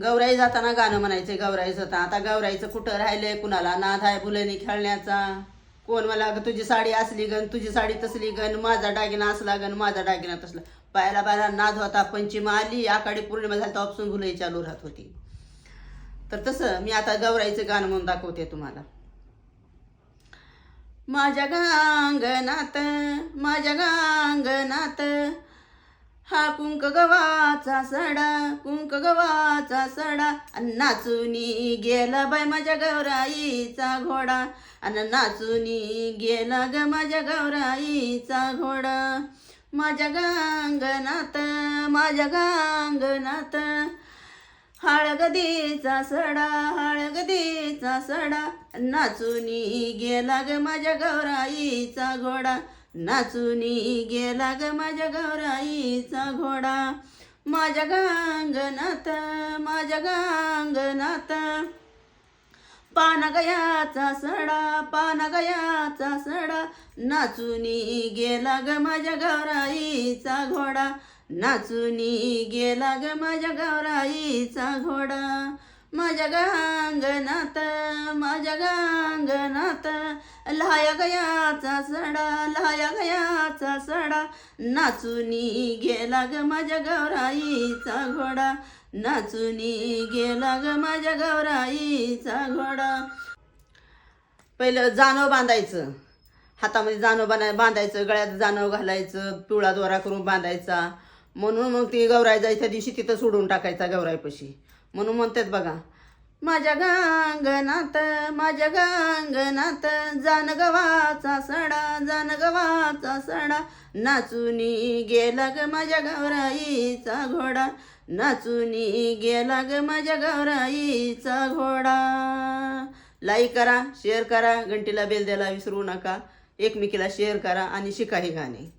गौराई जाताना गाणं म्हणायचं. गौराई जाता आता गौराईचं कुठं राहिलंय कुणाला नाद आहे फुलेनी खेळण्याचा. कोण मला तुझी साडी असली गण तुझी साडी तसली गण माझा दागिना असला गण माझा दागिना तसला. पायाला पायाला नाद होता. पंचमी आली आकाडी पौर्णिमा झाली तेव्हापासून भुलई चालू राहत होती. तर तसं मी आता गौराईचं गाणं म्हणून दाखवते तुम्हाला. माझ्या गांगणात माझ्या गांगणात हा कुंक गव्हाचा सडा कुंक गव्हाचा सडा नाचुनी गेला बाय माझ्या गौराईचा घोडा आणि नाचुनी गेला ग माझ्या गौराईचा घोडा. माझ्या गांगणात माझ्या गांगणात हळगदीचा सडा हळगदीचा सडा नाचुनी गेला ग माझ्या गौराईचा घोडा नाचुनी गेला ग माझ्या गौराईचा घोडा. माझ्या गांगणात माझ्या गांगणात पाना गयाचा सडा नाचुनी गेला ग माझ्या गौराईचा घोडा नाचुनी गेला ग माझ्या गौराईचा घोडा. माझ्या गांगणात माझ्या गांगणात लहाया गयाचा सडा नाचुनी गेला ग माझ्या गौराईचा घोडा नाचुनी गेला ग माझ्या गौराईचा घोडा. पहिलं जानव बांधायचं. हातामध्ये जानव बांधायचं. गळ्यात जानव घालायचं. पिवळा दोरा करून बांधायचा. म्हणून मग ती गौराई जायच्या दिवशी तिथं सोडून टाकायचा गौराईपाशी. म्हणून म्हणतात बघा. माझ्या गांगणात माझ्या गांगणात जान गव्हाचा सडा नाचुनी गेला ग माझ्या गौराईचा घोडा नाचुनी गेला ग माझ्या गौराईचा घोडा. लाईक करा शेअर करा घंटीला बेल द्यायला विसरू नका. एकमेकीला शेअर करा आणि शिका ही गाणी.